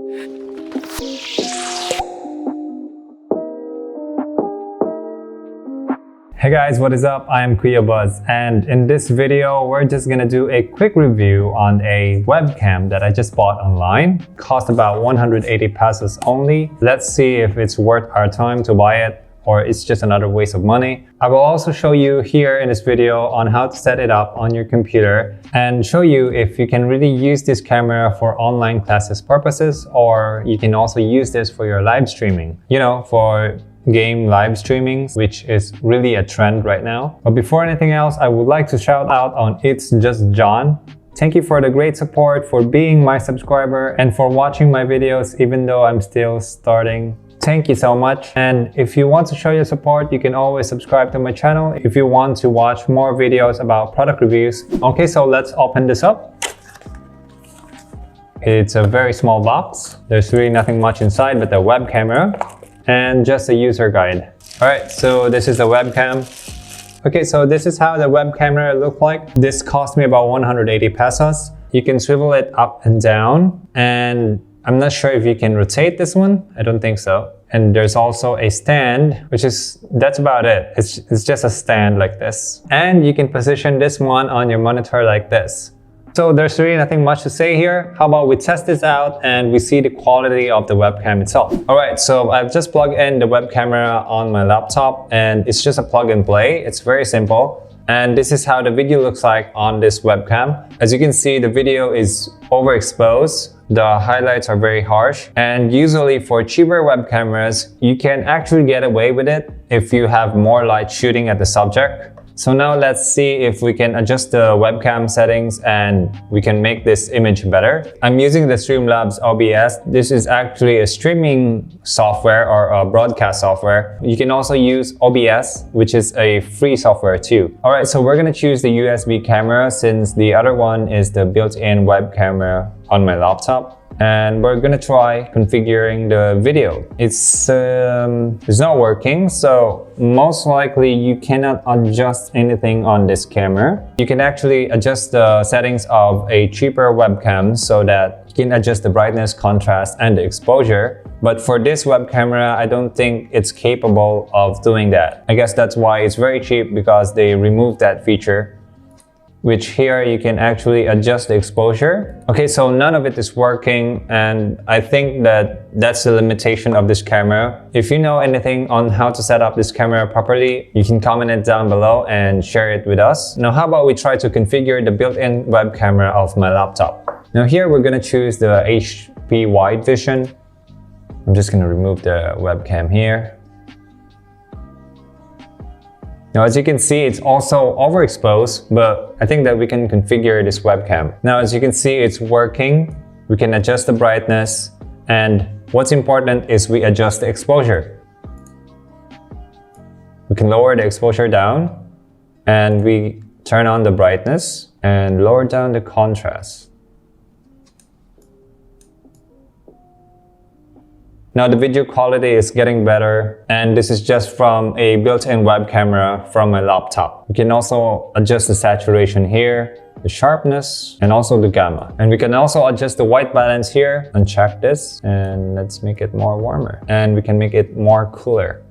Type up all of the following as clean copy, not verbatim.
Hey guys, what is up? I am Buzz, and in this video we're just gonna do a quick review on a webcam that I just bought online. Cost about 180 pesos only. Let's see if it's worth our time to buy it or it's just another waste of money. I will also show you here in this video on how to set it up on your computer and show you if you can really use this camera for online classes purposes, or you can also use this for your live streaming, for game live streaming, which is really a trend right now. But before anything else, I would like to shout out on It's Just John. Thank you for the great support, for being my subscriber, and for watching my videos even though I'm still starting. Thank you so much. And if you want to show your support, you can always subscribe to my channel if you want to watch more videos about product reviews. Okay, so let's open this up. It's a very small box. There's really nothing much inside but the web camera and just a user guide. Alright, so this is the webcam. Okay, so this is how the web camera looks like. This cost me about 180 pesos. You can swivel it up and down, and I'm not sure if you can rotate this one. I don't think so. And there's also a stand, that's about it. It's just a stand like this. And you can position this one on your monitor like this. So there's really nothing much to say here. How about we test this out and we see the quality of the webcam itself. Alright, so I've just plugged in the web camera on my laptop and it's just a plug and play. It's very simple. And this is how the video looks like on this webcam. As you can see, the video is overexposed. The highlights are very harsh. And usually for cheaper web cameras, you can actually get away with it if you have more light shooting at the subject. So now let's see if we can adjust the webcam settings and we can make this image better. I'm using the Streamlabs OBS. This is actually a streaming software or a broadcast software. You can also use OBS, which is a free software too. Alright, so we're gonna choose the USB camera since the other one is the built-in web camera on my laptop. And we're gonna try configuring the video. It's not working, so most likely you cannot adjust anything on this camera. You can actually adjust the settings of a cheaper webcam so that you can adjust the brightness, contrast, and the exposure. But for this web camera, I don't think it's capable of doing that. I guess that's why it's very cheap, because they removed that feature, which here you can actually adjust the exposure. Okay, so none of it is working, and I think that's the limitation of this camera. If you know anything on how to set up this camera properly, you can comment it down below and share it with us. Now, how about we try to configure the built-in web camera of my laptop? Now here we're gonna choose the HP wide vision. I'm just gonna remove the webcam here. Now, as you can see, it's also overexposed, but I think that we can configure this webcam. Now, as you can see, it's working. We can adjust the brightness, and what's important is we adjust the exposure. We can lower the exposure down, and we turn on the brightness and lower down the contrast. Now the video quality is getting better, and this is just from a built-in web camera from my laptop. You can also adjust the saturation here, the sharpness, and also the gamma. And we can also adjust the white balance here. Uncheck this, and let's make it more warmer. And we can make it more cooler.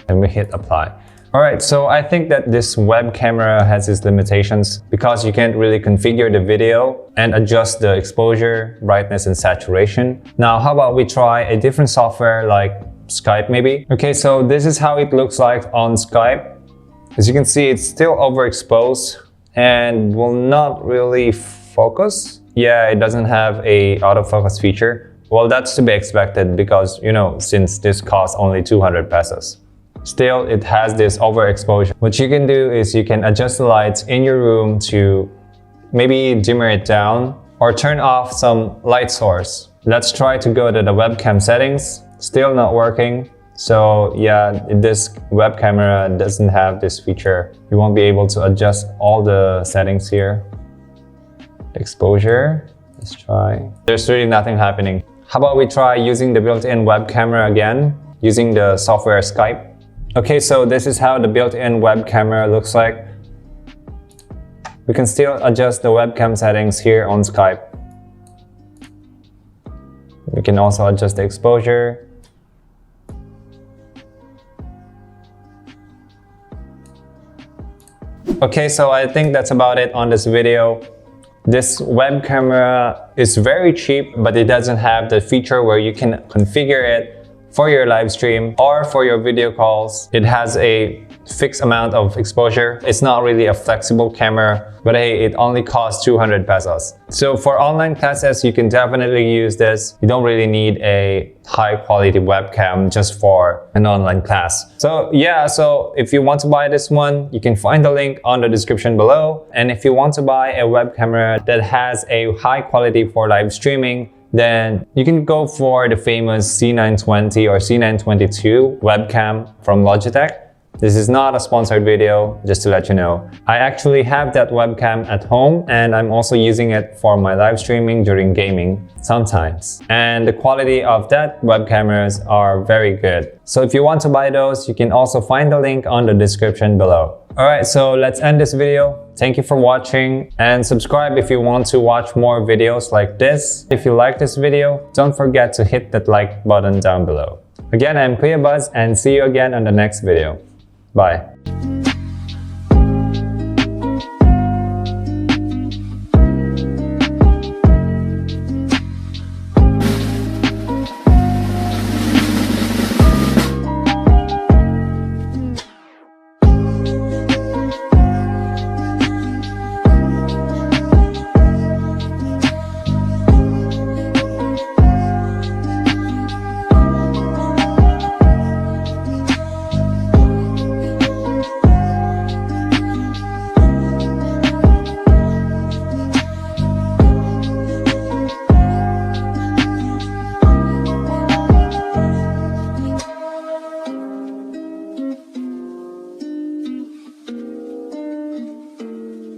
And we hit apply. Alright, so I think that this web camera has its limitations because you can't really configure the video and adjust the exposure, brightness, and saturation. Now, how about we try a different software like Skype maybe? Okay, so this is how it looks like on Skype. As you can see, it's still overexposed and will not really focus. Yeah, it doesn't have a autofocus feature. Well, that's to be expected because, since this costs only 200 pesos. Still, it has this overexposure. What you can do is you can adjust the lights in your room to maybe dimmer it down or turn off some light source. Let's try to go to the webcam settings. Still not working. So yeah, this web camera doesn't have this feature. You won't be able to adjust all the settings here. Exposure, let's try. There's really nothing happening. How about we try using the built-in web camera again, using the software Skype. Okay, so this is how the built-in web camera looks like. We can still adjust the webcam settings here on Skype. We can also adjust the exposure. Okay, so I think that's about it on this video. This web camera is very cheap, but it doesn't have the feature where you can configure it for your live stream or for your video calls. It has a fixed amount of exposure. It's not really a flexible camera, but hey, it only costs 200 pesos. So for online classes, you can definitely use this. You don't really need a high quality webcam just for an online class. So yeah, so if you want to buy this one, you can find the link on the description below. And if you want to buy a web camera that has a high quality for live streaming, then you can go for the famous C920 or C922 webcam from Logitech. This is not a sponsored video, just to let you know. I actually have that webcam at home and I'm also using it for my live streaming during gaming sometimes. And the quality of that web cameras are very good. So if you want to buy those, you can also find the link on the description below. Alright, so let's end this video. Thank you for watching and subscribe if you want to watch more videos like this. If you like this video, don't forget to hit that like button down below. Again, I'm Kuya Buzz and see you again on the next video. Bye.